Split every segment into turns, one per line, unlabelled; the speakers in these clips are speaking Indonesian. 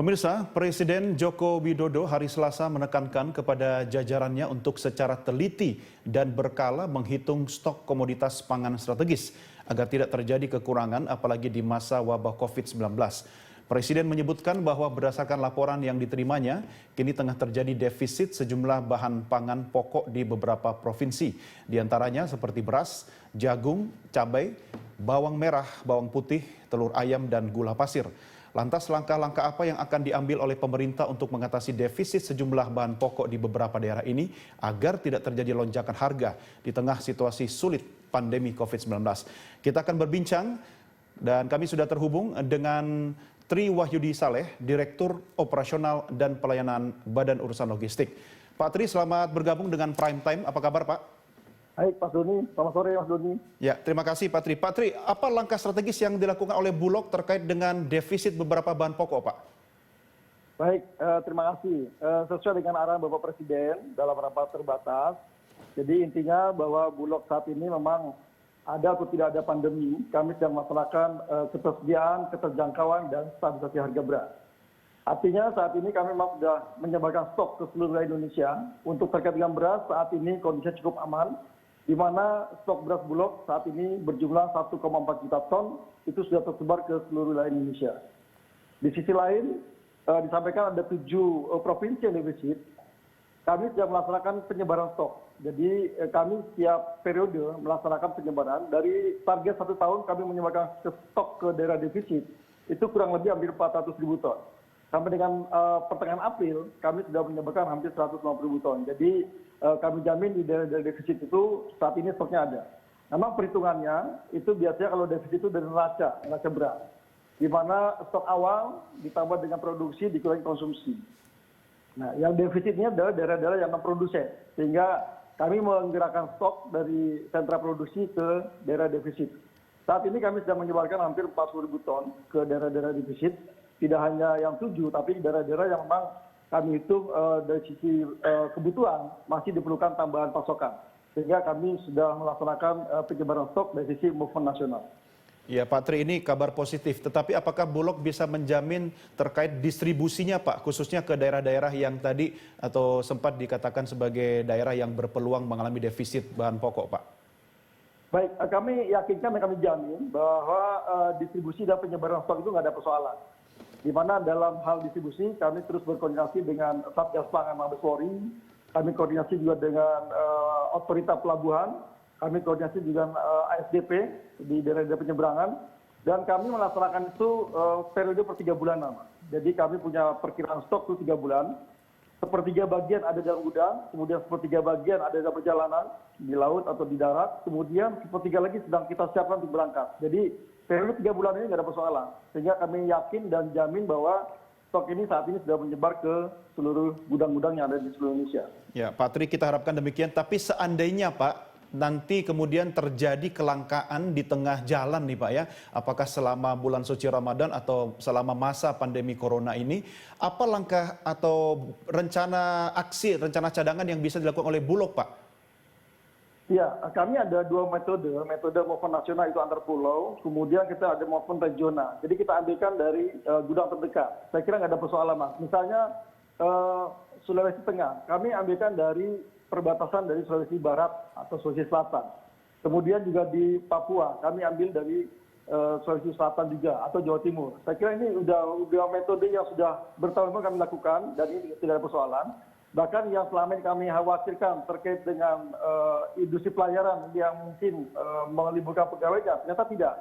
Pemirsa, Presiden Joko Widodo hari Selasa menekankan kepada jajarannya untuk secara teliti dan berkala menghitung stok komoditas pangan strategis agar tidak terjadi kekurangan apalagi di masa wabah COVID-19. Presiden menyebutkan bahwa berdasarkan laporan yang diterimanya, kini tengah terjadi defisit sejumlah bahan pangan pokok di beberapa provinsi, di antaranya seperti beras, jagung, cabai, bawang merah, bawang putih, telur ayam, dan gula pasir. Lantas langkah-langkah apa yang akan diambil oleh pemerintah untuk mengatasi defisit sejumlah bahan pokok di beberapa daerah ini agar tidak terjadi lonjakan harga di tengah situasi sulit pandemi COVID-19. Kita akan berbincang dan kami sudah terhubung dengan Tri Wahyudi Saleh, Direktur Operasional dan Pelayanan Badan Urusan Logistik. Pak Tri, selamat bergabung dengan Prime Time. Apa kabar, Pak?
Baik, Mas Doni. Selamat sore, Mas Doni.
Ya, terima kasih, Pak Tri. Pak Tri, apa langkah strategis yang dilakukan oleh Bulog terkait dengan defisit beberapa bahan pokok, Pak?
Baik, terima kasih. Sesuai dengan arahan Bapak Presiden dalam rapat terbatas, jadi intinya bahwa Bulog saat ini memang ada atau tidak ada pandemi, kami sedang melaksanakan ketersediaan, keterjangkauan, dan stabilisasi harga beras. Artinya saat ini kami memang sudah menyebarkan stok ke seluruh wilayah Indonesia. Untuk terkait dengan beras, saat ini kondisinya cukup aman, di mana stok beras Bulog saat ini berjumlah 1,4 juta ton, itu sudah tersebar ke seluruh wilayah Indonesia. Di sisi lain, disampaikan ada 7 provinsi yang defisit, kami sudah melaksanakan penyebaran stok. Jadi kami setiap periode melaksanakan penyebaran, dari target 1 tahun kami menyebarkan stok ke daerah defisit, itu kurang lebih hampir 400.000 ton. Sampai dengan pertengahan April, kami sudah menyebarkan hampir 150.000 ton. Jadi kami jamin di daerah defisit itu saat ini stoknya ada. Memang perhitungannya itu biasanya kalau defisit itu dari neraca beras. Di mana stok awal ditambah dengan produksi dikurangi konsumsi. Nah, yang defisitnya adalah daerah-daerah yang non-produsen. Sehingga kami menggerakkan stok dari sentra produksi ke daerah defisit. Saat ini kami sedang menyebarkan hampir 40.000 ton ke daerah-daerah defisit. Tidak hanya yang 7, tapi daerah-daerah yang memang kami hitung dari sisi kebutuhan masih diperlukan tambahan pasokan. Sehingga kami sudah melaksanakan penyebaran stok dari sisi movement nasional.
Ya, Pak Tri, ini kabar positif. Tetapi apakah Bulog bisa menjamin terkait distribusinya, Pak, khususnya ke daerah-daerah yang tadi atau sempat dikatakan sebagai daerah yang berpeluang mengalami defisit bahan pokok, Pak?
Baik, kami yakinkan dan kami jamin bahwa distribusi dan penyebaran stok itu nggak ada persoalan. Di mana dalam hal distribusi kami terus berkoordinasi dengan Satgas Pangan Mabes Polri, kami koordinasi juga dengan otoritas pelabuhan, kami koordinasi dengan ASDP di daerah-daerah penyeberangan, dan kami melaksanakan itu periode per 3 bulan lama. Jadi kami punya perkiraan stok itu 3 bulan, sepertiga bagian ada dalam gudang, kemudian sepertiga bagian ada dalam perjalanan di laut atau di darat, kemudian sepertiga lagi sedang kita siapkan untuk berangkat. Jadi periode 3 bulan ini nggak ada persoalan, sehingga kami yakin dan jamin bahwa stok ini saat ini sudah menyebar ke seluruh gudang-gudang yang ada di seluruh Indonesia.
Ya, Pak Tri, kita harapkan demikian. Tapi seandainya, Pak, nanti kemudian terjadi kelangkaan di tengah jalan nih, Pak, ya, apakah selama bulan suci Ramadan atau selama masa pandemi Corona ini, apa langkah atau rencana aksi, rencana cadangan yang bisa dilakukan oleh Bulog, Pak?
Ya, kami ada 2 metode movement nasional itu antar pulau, kemudian kita ada movement regional. Jadi kita ambilkan dari gudang terdekat. Saya kira nggak ada persoalan, Mas. Misalnya Sulawesi Tengah, kami ambilkan dari perbatasan dari Sulawesi Barat atau Sulawesi Selatan. Kemudian juga di Papua, kami ambil dari Sulawesi Selatan juga atau Jawa Timur. Saya kira ini udah metode yang sudah bertahun-tahun kami lakukan dan ini tidak ada persoalan. Bahkan yang selama ini kami khawatirkan terkait dengan industri pelayaran yang mungkin meliburkan pegawainya, ternyata tidak.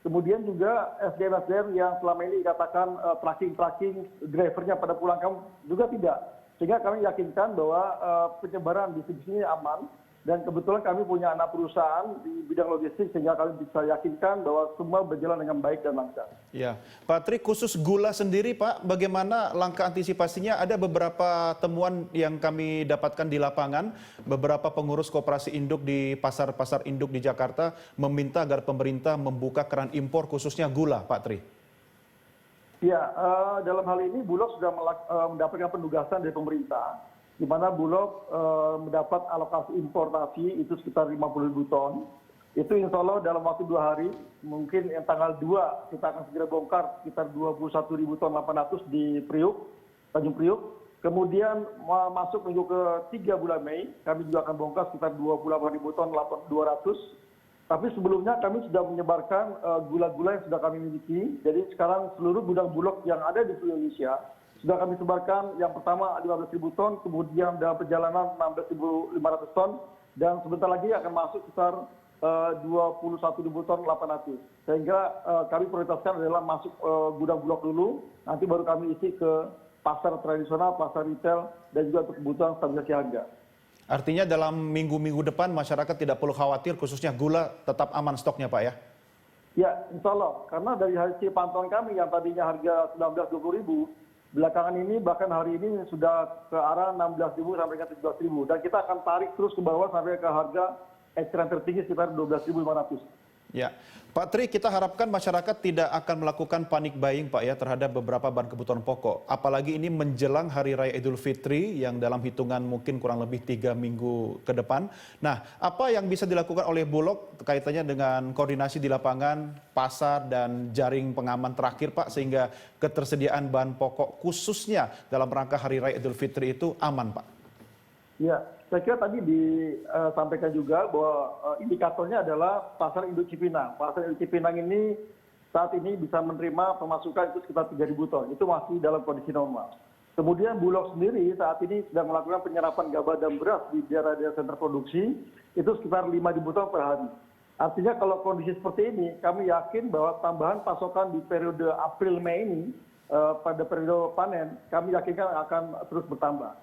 Kemudian juga SDM-SDM yang selama ini dikatakan tracking drivernya pada pulang kampung juga tidak. Sehingga kami yakinkan bahwa penyebaran distribusinya aman. Dan kebetulan kami punya anak perusahaan di bidang logistik sehingga kami bisa yakinkan bahwa semua berjalan dengan baik dan lancar.
Ya, Pak Tri, khusus gula sendiri, Pak, bagaimana langkah antisipasinya? Ada beberapa temuan yang kami dapatkan di lapangan, beberapa pengurus koperasi induk di pasar-pasar induk di Jakarta meminta agar pemerintah membuka keran impor khususnya gula, Pak Tri.
Ya, dalam hal ini Bulog sudah mendapatkan penugasan dari pemerintah, di mana Bulog mendapat alokasi importasi itu sekitar 50.000 ton. Itu insya Allah dalam waktu 2 hari, mungkin yang tanggal 2 kita akan segera bongkar sekitar 21.000 ton 800 di Priuk, Tanjung Priuk. Kemudian masuk minggu ke-3 bulan Mei, kami juga akan bongkar sekitar 28.000 ton 200. Tapi sebelumnya kami sudah menyebarkan gula-gula yang sudah kami miliki. Jadi sekarang seluruh gudang Bulog yang ada di seluruh Indonesia sudah kami sebarkan. Yang pertama 15.000 ton, kemudian dalam perjalanan 16.500 ton, dan sebentar lagi akan masuk sekitar 21.000 ton 800. Sehingga kami prioritaskan adalah masuk gudang Bulog dulu, nanti baru kami isi ke pasar tradisional, pasar retail, dan juga untuk kebutuhan stabilisasi harga.
Artinya dalam minggu-minggu depan masyarakat tidak perlu khawatir, khususnya gula tetap aman stoknya Pak ya?
Ya, insya Allah. Karena dari hasil pantauan kami yang tadinya harga 19-20 ribu, belakangan ini bahkan hari ini sudah ke arah 16.000 sampai ke 17.000. Dan kita akan tarik terus ke bawah sampai ke harga eceran tertinggi sekitar 12.500.
Ya, Pak Tri, kita harapkan masyarakat tidak akan melakukan panik buying Pak ya terhadap beberapa bahan kebutuhan pokok. Apalagi ini menjelang Hari Raya Idul Fitri yang dalam hitungan mungkin kurang lebih 3 minggu ke depan. Nah, apa yang bisa dilakukan oleh Bulog kaitannya dengan koordinasi di lapangan, pasar, dan jaring pengaman terakhir Pak, sehingga ketersediaan bahan pokok khususnya dalam rangka Hari Raya Idul Fitri itu aman Pak?
Ya, saya kira tadi disampaikan juga bahwa indikatornya adalah pasar induk Cipinang. Pasar induk Cipinang ini saat ini bisa menerima pemasukan itu sekitar 3.000 ton. Itu masih dalam kondisi normal. Kemudian Bulog sendiri saat ini sedang melakukan penyerapan gabah dan beras di daerah-daerah sentra produksi itu sekitar 5.000 ton per hari. Artinya kalau kondisi seperti ini, kami yakin bahwa tambahan pasokan di periode April-Mei ini pada periode panen, kami yakinkan akan terus bertambah.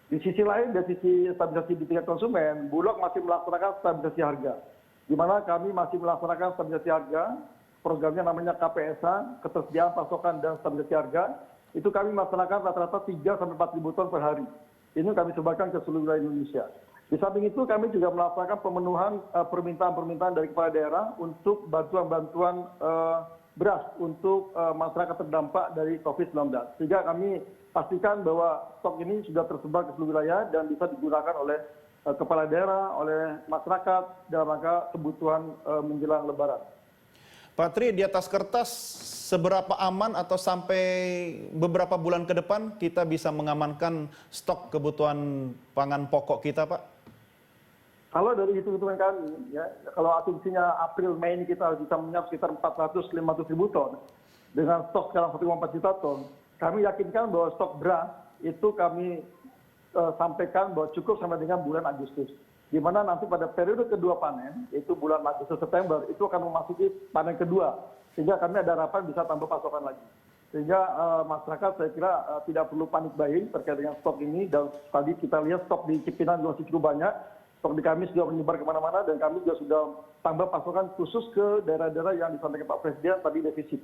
Di sisi lain, dari sisi stabilisasi di tingkat konsumen, Bulog masih melaksanakan stabilisasi harga. Di mana kami masih melaksanakan stabilisasi harga, programnya namanya KPSA, ketersediaan pasokan dan stabilisasi harga, itu kami melaksanakan rata-rata 3-4 ribu ton per hari. Ini kami sebarkan ke seluruh wilayah Indonesia. Di samping itu kami juga melaksanakan pemenuhan permintaan-permintaan dari kepala daerah untuk bantuan-bantuan beras untuk masyarakat terdampak dari COVID-19. Sehingga kami pastikan bahwa stok ini sudah tersebar ke seluruh wilayah dan bisa digunakan oleh kepala daerah, oleh masyarakat dalam rangka kebutuhan menjelang Lebaran.
Pak Tri, di atas kertas seberapa aman atau sampai beberapa bulan ke depan kita bisa mengamankan stok kebutuhan pangan pokok kita Pak?
Kalau dari hitung-hitungan kami, ya, kalau asumsinya April-Mei ini kita bisa menyiap sekitar 400-500 ribu ton, dengan stok sekarang 1,4 juta ton, kami yakinkan bahwa stok beras itu kami sampaikan bahwa cukup sampai dengan bulan Agustus. Di mana nanti pada periode kedua panen, yaitu bulan Agustus September, itu akan memasuki panen kedua. Sehingga kami ada harapan bisa tambah pasokan lagi. Sehingga masyarakat saya kira tidak perlu panik buying terkait dengan stok ini. Dan tadi kita lihat stok di Cipinang masih cukup banyak. Stok di kami sudah menyebar kemana-mana dan kami juga sudah tambah pasokan khusus ke daerah-daerah yang disampaikan Pak Presiden tadi defisit.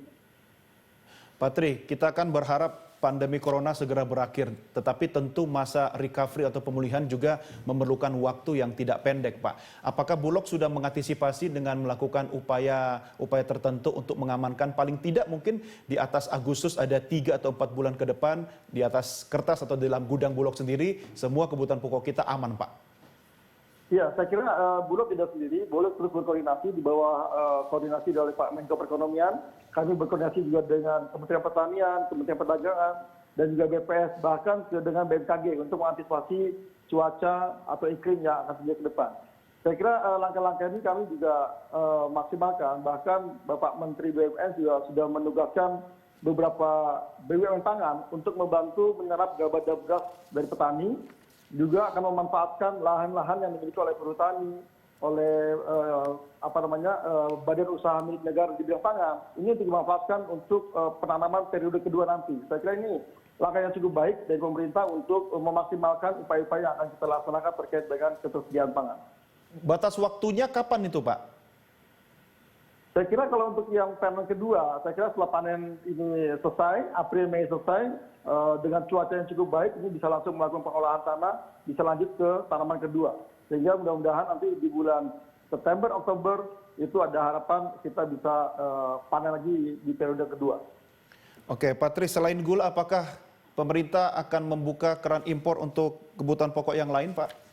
Pak Tri, kita akan berharap pandemi corona segera berakhir, tetapi tentu masa recovery atau pemulihan juga memerlukan waktu yang tidak pendek, Pak. Apakah Bulog sudah mengantisipasi dengan melakukan upaya tertentu untuk mengamankan paling tidak mungkin di atas Agustus ada 3 atau 4 bulan ke depan, di atas kertas atau di dalam gudang Bulog sendiri, semua kebutuhan pokok kita aman, Pak?
Ya, saya kira Bulog tidak sendiri, Bulog terus berkoordinasi di bawah koordinasi dari Pak Menko Perekonomian. Kami berkoordinasi juga dengan Kementerian Pertanian, Kementerian Perdagangan, dan juga BPS, bahkan dengan BMKG untuk mengantisipasi cuaca atau iklim yang akan terjadi ke depan. Saya kira langkah-langkah ini kami juga maksimalkan, bahkan Bapak Menteri BUMN juga sudah menugaskan beberapa BUMN pangan untuk membantu menyerap gabah dan beras dari petani, juga akan memanfaatkan lahan-lahan yang dimiliki oleh perhutani, oleh badan usaha milik negara di bidang pangan. Ini untuk dimanfaatkan untuk penanaman periode kedua nanti. Saya kira ini langkah yang cukup baik dari pemerintah untuk memaksimalkan upaya-upaya yang akan kita laksanakan terkait dengan ketersediaan pangan.
Batas waktunya kapan itu, Pak?
Saya kira kalau untuk yang panen kedua, saya kira setelah panen ini selesai, April Mei selesai, dengan cuaca yang cukup baik, ini bisa langsung melakukan pengolahan tanah, bisa lanjut ke tanaman kedua. Sehingga mudah-mudahan nanti di bulan September, Oktober, itu ada harapan kita bisa panen lagi di periode kedua.
Oke, Pak Tri, selain gula, apakah pemerintah akan membuka keran impor untuk kebutuhan pokok yang lain, Pak?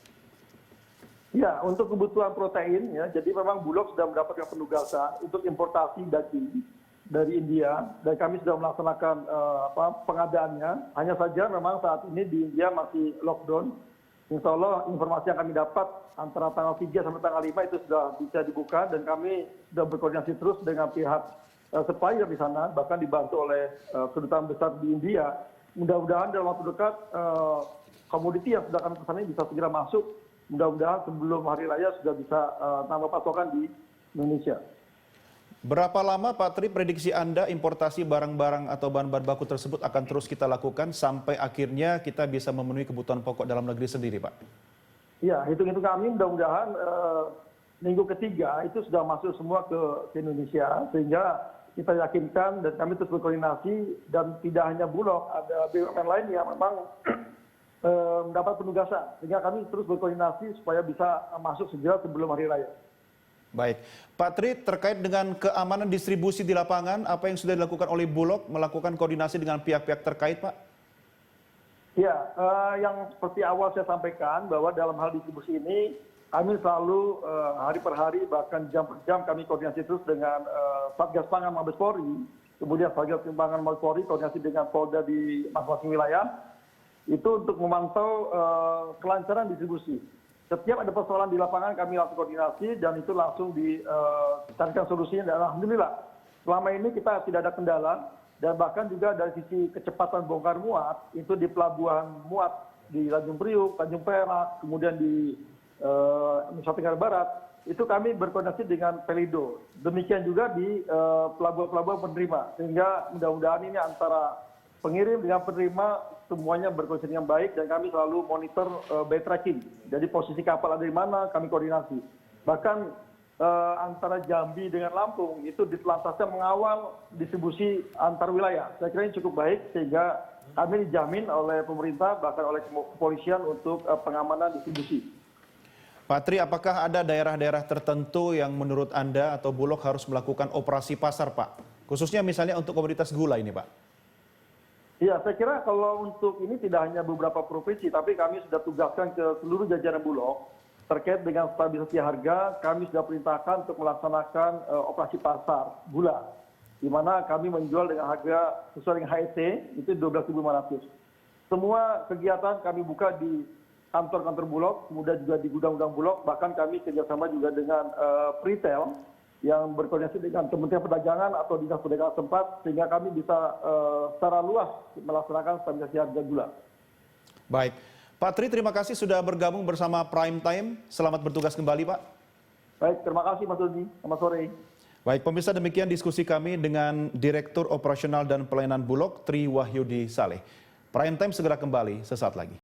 Ya, untuk kebutuhan protein ya, jadi memang Bulog sudah mendapatkan penugasan untuk importasi daging dari India dan kami sudah melaksanakan pengadaannya. Hanya saja memang saat ini di India masih lockdown. Insya Allah informasi yang kami dapat antara tanggal 3 sampai tanggal 5 itu sudah bisa dibuka dan kami sudah berkoordinasi terus dengan pihak supplier di sana, bahkan dibantu oleh kedutaan besar di India. Mudah-mudahan dalam waktu dekat komoditi yang sudah kami pesan ini bisa segera masuk. Mudah-mudahan sebelum hari raya sudah bisa tambah pasokan di Indonesia.
Berapa lama Pak Tri prediksi Anda importasi barang-barang atau bahan-bahan baku tersebut akan terus kita lakukan sampai akhirnya kita bisa memenuhi kebutuhan pokok dalam negeri sendiri, Pak?
Ya, hitung-hitung kami mudah-mudahan minggu ketiga itu sudah masuk semua ke Indonesia, sehingga kita yakinkan dan kami terus berkoordinasi dan tidak hanya Bulog, ada BUMN lain yang memang mendapat penugasan, sehingga kami terus berkoordinasi supaya bisa masuk segera sebelum hari raya.
Baik, Pak Tri, terkait dengan keamanan distribusi di lapangan, apa yang sudah dilakukan oleh Bulog melakukan koordinasi dengan pihak-pihak terkait, Pak?
Ya, yang seperti awal saya sampaikan bahwa dalam hal distribusi ini kami selalu hari per hari bahkan jam per jam kami koordinasi terus dengan Satgas Pangan Mabes Polri, kemudian Satgas Pangan Mabes Polri koordinasi dengan Polda di masing-masing wilayah itu untuk memantau kelancaran distribusi. Setiap ada persoalan di lapangan kami langsung koordinasi dan itu langsung dicarikan solusinya dan alhamdulillah selama ini kita tidak ada kendala dan bahkan juga dari sisi kecepatan bongkar muat itu di pelabuhan muat di Tanjung Priuk, Tanjung Perak, kemudian di Nusa Tenggara Barat itu kami berkoordinasi dengan Pelindo. Demikian juga di pelabuhan-pelabuhan penerima sehingga mudah-mudahan ini antara pengirim dengan penerima semuanya berkoordinasi dengan baik dan kami selalu monitor by tracking. Jadi posisi kapal ada di mana kami koordinasi. Bahkan antara Jambi dengan Lampung itu ditelantasnya mengawal distribusi antar wilayah. Saya kira ini cukup baik sehingga kami dijamin oleh pemerintah bahkan oleh kepolisian untuk pengamanan distribusi.
Pak Tri, apakah ada daerah-daerah tertentu yang menurut Anda atau Bulog harus melakukan operasi pasar, Pak? Khususnya misalnya untuk komoditas gula ini, Pak.
Ya, saya kira kalau untuk ini tidak hanya beberapa provinsi, tapi kami sudah tugaskan ke seluruh jajaran Bulog terkait dengan stabilisasi harga. Kami sudah perintahkan untuk melaksanakan operasi pasar gula, di mana kami menjual dengan harga sesuai dengan HEC itu 12.500. Semua kegiatan kami buka di kantor-kantor Bulog, kemudian juga di gudang-gudang Bulog, bahkan kami kerjasama juga dengan retail yang berkoordinasi dengan Kementerian Perdagangan atau Dinas Perdagangan setempat sehingga kami bisa secara luas melaksanakan stabilisasi harga gula.
Baik, Pak Tri, terima kasih sudah bergabung bersama Prime Time. Selamat bertugas kembali, Pak.
Baik, terima kasih Mas Dodi. Selamat sore.
Baik, pemirsa, demikian diskusi kami dengan Direktur Operasional dan Pelayanan Bulog, Tri Wahyudi Saleh. Prime Time segera kembali sesaat lagi.